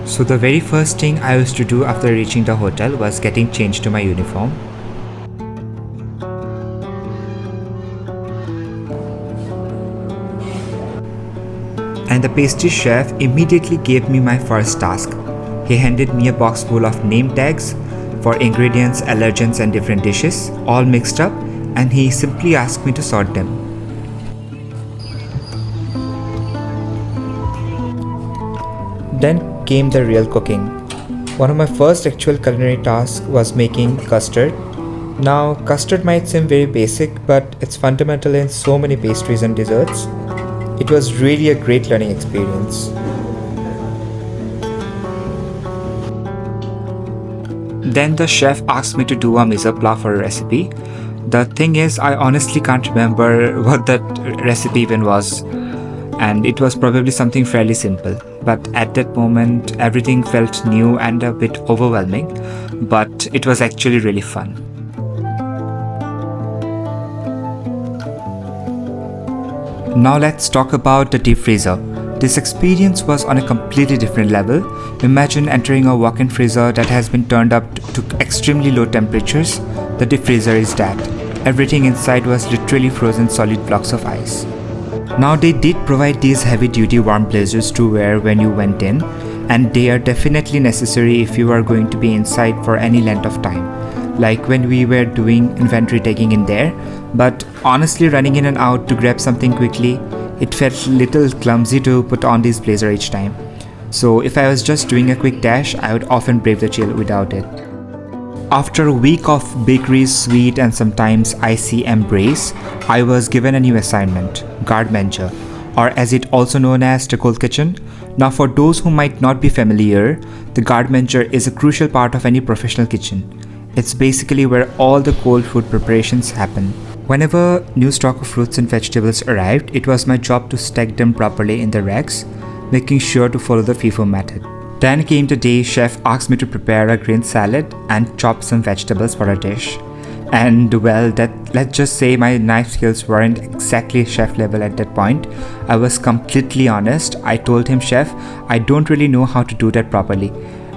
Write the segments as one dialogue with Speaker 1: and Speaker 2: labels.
Speaker 1: So the very first thing I used to do after reaching the hotel was getting changed to my uniform. And the pastry chef immediately gave me my first task. He handed me a box full of name tags for ingredients, allergens and different dishes, all mixed up, and he simply asked me to sort them. Then came the real cooking. One of my first actual culinary tasks was making custard. Now, custard might seem very basic, but it's fundamental in so many pastries and desserts. It was really a great learning experience. Then the chef asked me to do a mise plat for a recipe. The thing is, I honestly can't remember what that recipe even was, and it was probably something fairly simple. But at that moment, everything felt new and a bit overwhelming, but it was actually really fun. Now let's talk about the deep freezer. This experience was on a completely different level. Imagine entering a walk-in freezer that has been turned up to extremely low temperatures. The deep freezer is that. Everything inside was literally frozen solid blocks of ice. Now they did provide these heavy-duty warm blazers to wear when you went in, and they are definitely necessary if you are going to be inside for any length of time, like when we were doing inventory taking in there. But honestly, running in and out to grab something quickly, it felt a little clumsy to put on this blazer each time. So if I was just doing a quick dash, I would often brave the chill without it. After a week of bakery, sweet and sometimes icy embrace, I was given a new assignment, Garde manger, or as it also known as the cold kitchen. Now for those who might not be familiar, the Garde manger is a crucial part of any professional kitchen. It's basically where all the cold food preparations happen. Whenever new stock of fruits and vegetables arrived, it was my job to stack them properly in the racks, making sure to follow the FIFO method. Then came the day chef asked me to prepare a green salad and chop some vegetables for a dish. And well, let's just say my knife skills weren't exactly chef level at that point. I was completely honest. I told him, "Chef, I don't really know how to do that properly."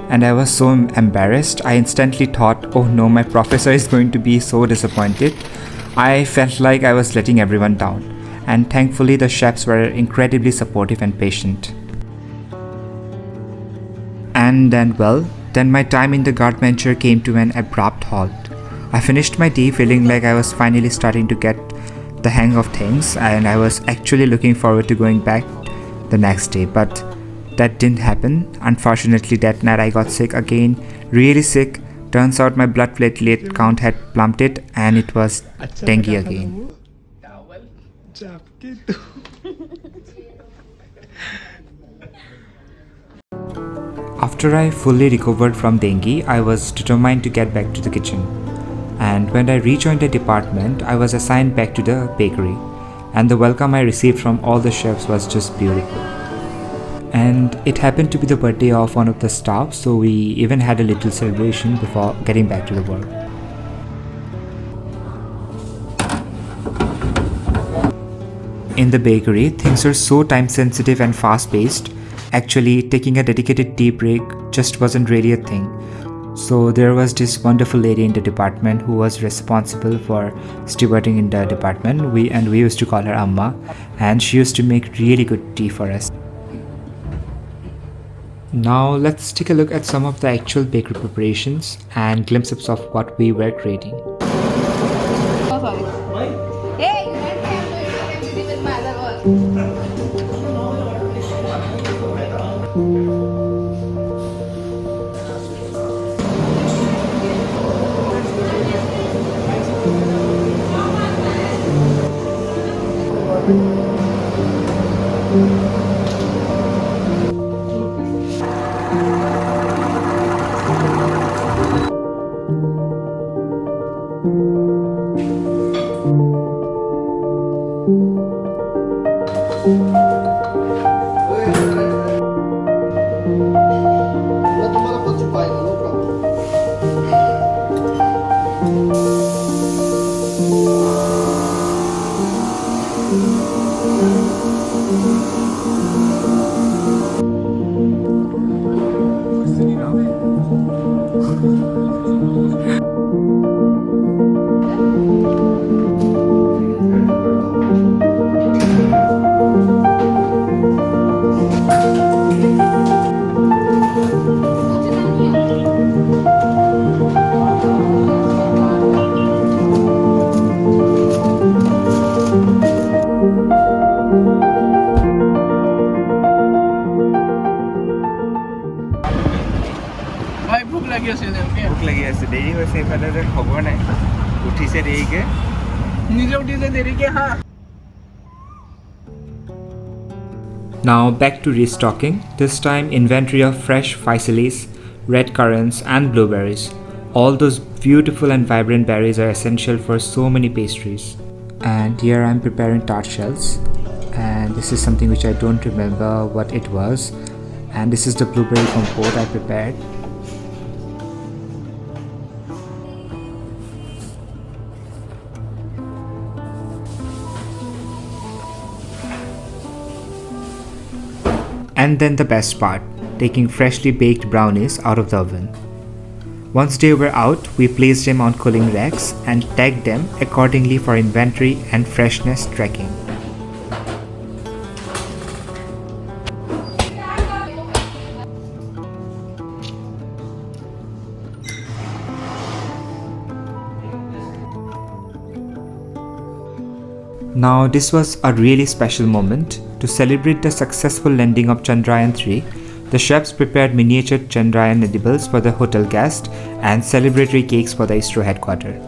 Speaker 1: And I was so embarrassed. I instantly thought, oh no, my professor is going to be so disappointed. I felt like I was letting everyone down. And thankfully the chefs were incredibly supportive and patient. And then my time in the Garde manger came to an abrupt halt. I finished my day feeling like I was finally starting to get the hang of things, and I was actually looking forward to going back the next day, but that didn't happen. Unfortunately, that night I got sick again, really sick. Turns out my blood platelet count had plummeted and it was dengue again. After I fully recovered from dengue, I was determined to get back to the kitchen. And when I rejoined the department, I was assigned back to the bakery. And the welcome I received from all the chefs was just beautiful. And it happened to be the birthday of one of the staff, so we even had a little celebration before getting back to the work. In the bakery, things are so time sensitive and fast paced. Actually, taking a dedicated tea break just wasn't really a thing. So there was this wonderful lady in the department who was responsible for stewarding in the department. We used to call her Amma, and she used to make really good tea for us. Now let's take a look at some of the actual bakery preparations and glimpses of what we were creating.
Speaker 2: Oh, sorry. Hey, you might have to with my other work.
Speaker 3: লাগি আছিল NK
Speaker 1: ভোক লাগি আছে দেৰি হৈছে ইফালে যে খবৰ নাই উঠিছে দেৰিকে
Speaker 3: নিজে উঠিছে দেৰিকে হা
Speaker 1: Now back to restocking, this time inventory of fresh physalis, red currants and blueberries. All those beautiful and vibrant berries are essential for so many pastries. And here I am preparing tart shells, and this is something which I don't remember what it was, and this is the blueberry compote I prepared. And then the best part, taking freshly baked brownies out of the oven. Once they were out, we placed them on cooling racks and tagged them accordingly for inventory and freshness tracking. Now this was a really special moment. To celebrate the successful landing of Chandrayaan-3, the chefs prepared miniature Chandrayaan edibles for the hotel guests and celebratory cakes for the ISRO headquarters.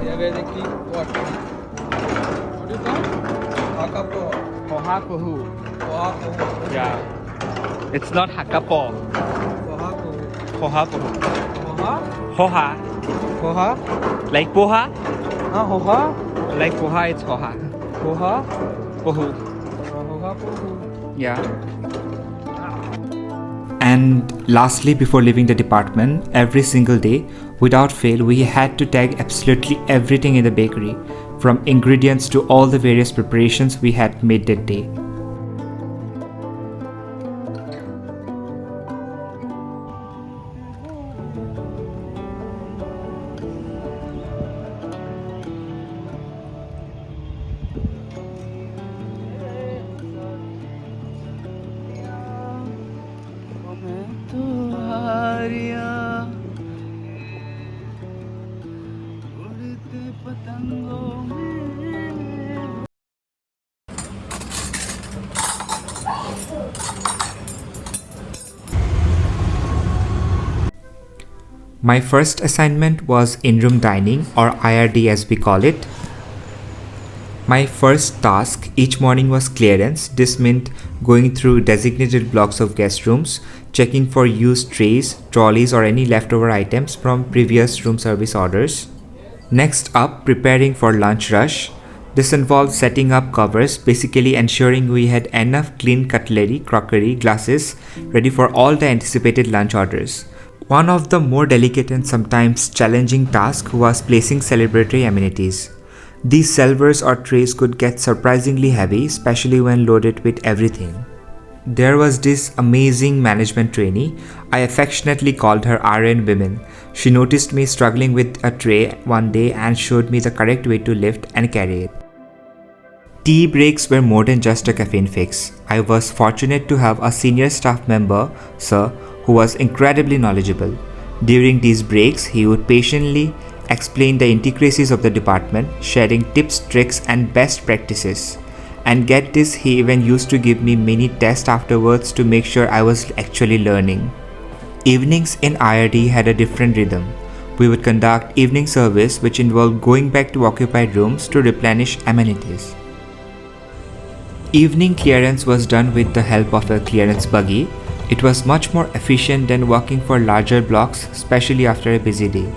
Speaker 3: Yeah, basically what do you call hakapo pohakohu
Speaker 1: Yeah, it's not hakapo.
Speaker 3: pohakohu
Speaker 1: Poha.
Speaker 3: poha
Speaker 1: Hoha.
Speaker 3: poha
Speaker 1: Like poha?
Speaker 3: hoha
Speaker 1: Like poha, it's hoha.
Speaker 3: poha
Speaker 1: Pohu.
Speaker 3: hoha pohu
Speaker 1: Yeah. And lastly, before leaving the department, every single day, without fail, we had to tag absolutely everything in the bakery, from ingredients to all the various preparations we had made that day. My first assignment was in-room dining, or IRD as we call it. My first task each morning was clearance. This meant going through designated blocks of guest rooms, checking for used trays, trolleys or any leftover items from previous room service orders. Next up, preparing for lunch rush. This involved setting up covers, basically ensuring we had enough clean cutlery, crockery, glasses ready for all the anticipated lunch orders. One of the more delicate and sometimes challenging tasks was placing celebratory amenities. These silvers or trays could get surprisingly heavy, especially when loaded with everything. There was this amazing management trainee. I affectionately called her RN Women. She noticed me struggling with a tray one day and showed me the correct way to lift and carry it. Tea breaks were more than just a caffeine fix. I was fortunate to have a senior staff member, Sir, who was incredibly knowledgeable. During these breaks, he would patiently explain the intricacies of the department, sharing tips, tricks, and best practices. And get this, he even used to give me mini tests afterwards to make sure I was actually learning. Evenings in IRD had a different rhythm. We would conduct evening service, which involved going back to occupied rooms to replenish amenities. Evening clearance was done with the help of a clearance buggy. It was much more efficient than walking for larger blocks, especially after a busy day.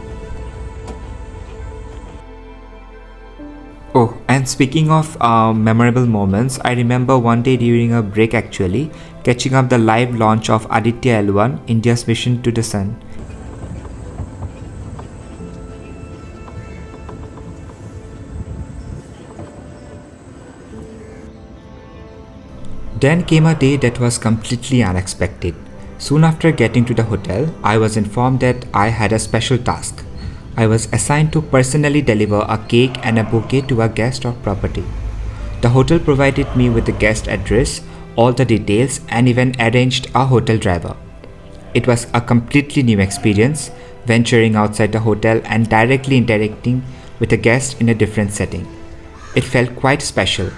Speaker 1: Oh, and speaking of memorable moments, I remember one day during a break actually, catching up the live launch of Aditya L1, India's mission to the sun. Then came a day that was completely unexpected. Soon after getting to the hotel, I was informed that I had a special task. I was assigned to personally deliver a cake and a bouquet to a guest or property. The hotel provided me with the guest address, all the details, and even arranged a hotel driver. It was a completely new experience, venturing outside the hotel and directly interacting with a guest in a different setting. It felt quite special.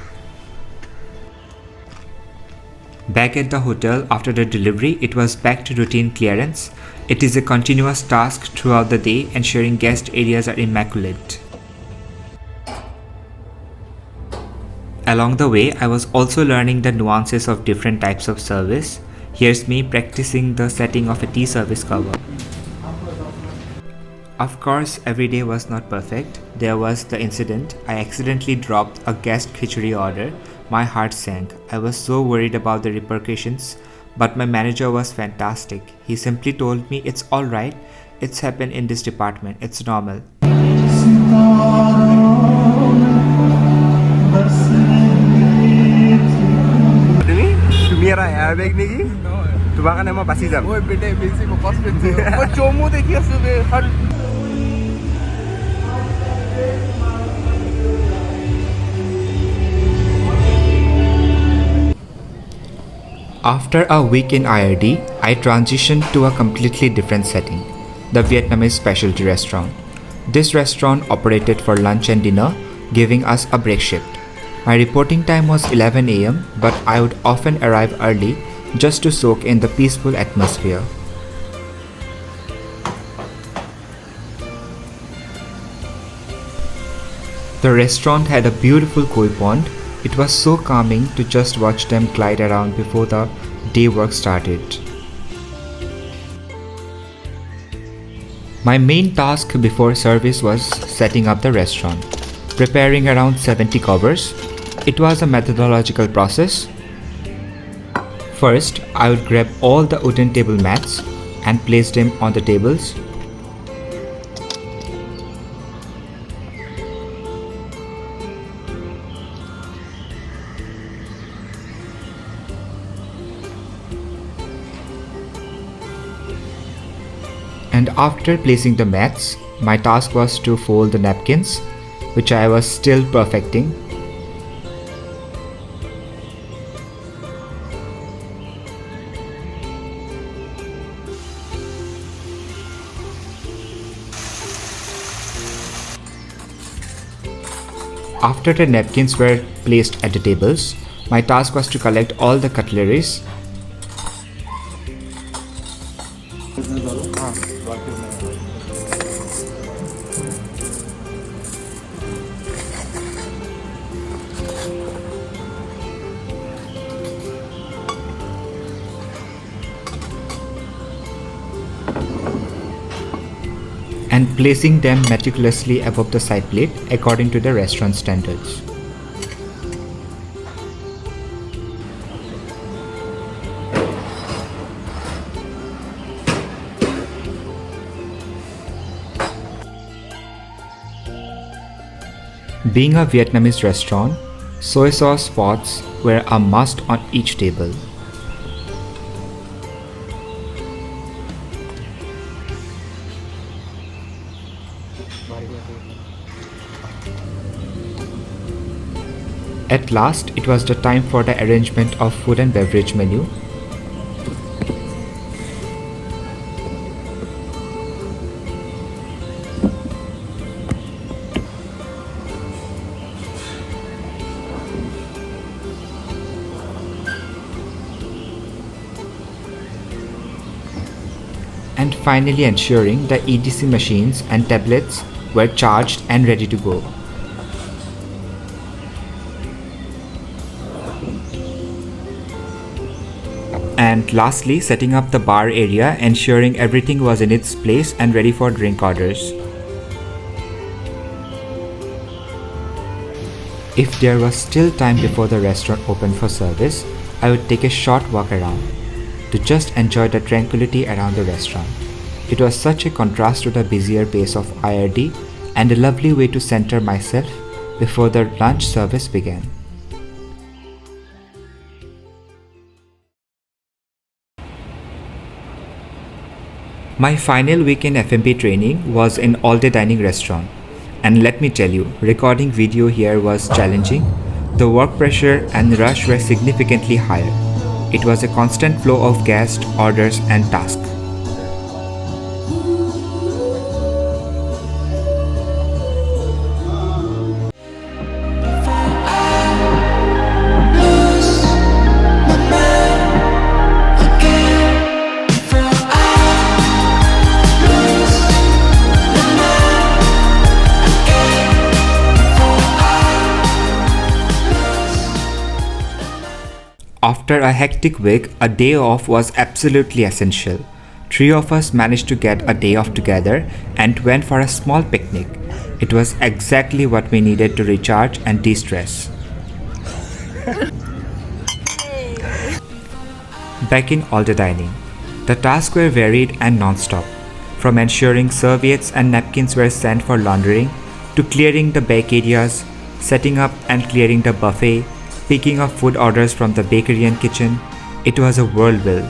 Speaker 1: Back at the hotel after the delivery, it was back to routine clearance. It is a continuous task throughout the day, ensuring guest areas are immaculate. Along the way, I was also learning the nuances of different types of service. Here's me practicing the setting of a tea service cover. Of course, every day was not perfect. There was the incident. I accidentally dropped a guest khichdi order. My heart sank. I was so worried about the repercussions, but my manager was fantastic. He simply told me it's alright. It's happened in this department. It's normal.
Speaker 4: তুমি এরা airbag নেকি তোমাৰ কাৰণে মই বাচি যাম
Speaker 3: ওই বেটে বেশি কষ্ট পেয়েছে ওই চমু দেখি আছে বে hot
Speaker 1: After a week in IRD, I transitioned to a completely different setting, the Vietnamese specialty restaurant. This restaurant operated for lunch and dinner, giving us a break shift. My reporting time was 11 am, but I would often arrive early just to soak in the peaceful atmosphere. The restaurant had a beautiful koi pond. It was so calming to just watch them glide around before the day work started. My main task before service was setting up the restaurant, preparing around 70 covers. It was a methodological process. First, I would grab all the wooden table mats and place them on the tables. And after placing the mats, my task was to fold the napkins, which I was still perfecting. After the napkins were placed at the tables, my task was to collect all the cutleries. And placing them meticulously above the side plate according to the restaurant standards. Being a Vietnamese restaurant, soy sauce spots were a must on each table. At last, it was the time for the arrangement of food and beverage menu. And finally ensuring the EDC machines and tablets were charged and ready to go. And lastly, setting up the bar area, ensuring everything was in its place and ready for drink orders. If there was still time before the restaurant opened for service, I would take a short walk around to just enjoy the tranquility around the restaurant. It was such a contrast to the busier pace of IRD and a lovely way to center myself before the lunch service began. My final week in F&B training was in all-day dining restaurant. And let me tell you, recording video here was challenging. The work pressure and rush were significantly higher. It was a constant flow of guests, orders and tasks. After a hectic week, a day off was absolutely essential. 3 of us managed to get a day off together and went for a small picnic. It was exactly what we needed to recharge and de-stress. Back in all the dining, the tasks were varied and non-stop. From ensuring serviettes and napkins were sent for laundering, to clearing the back areas, setting up and clearing the buffet, picking up food orders from the bakery and kitchen, it was a whirlwind.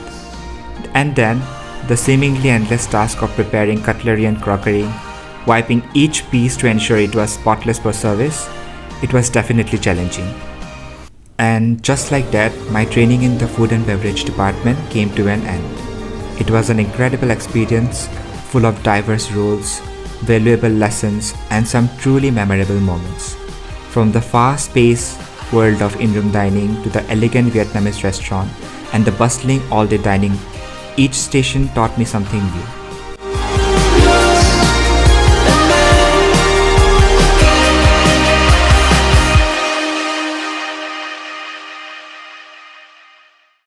Speaker 1: And then, the seemingly endless task of preparing cutlery and crockery, wiping each piece to ensure it was spotless for service, it was definitely challenging. And just like that, my training in the food and beverage department came to an end. It was an incredible experience, full of diverse roles, valuable lessons, and some truly memorable moments. From the fast-paced world of in-room dining to the elegant Vietnamese restaurant and the bustling all-day dining, each station taught me something new.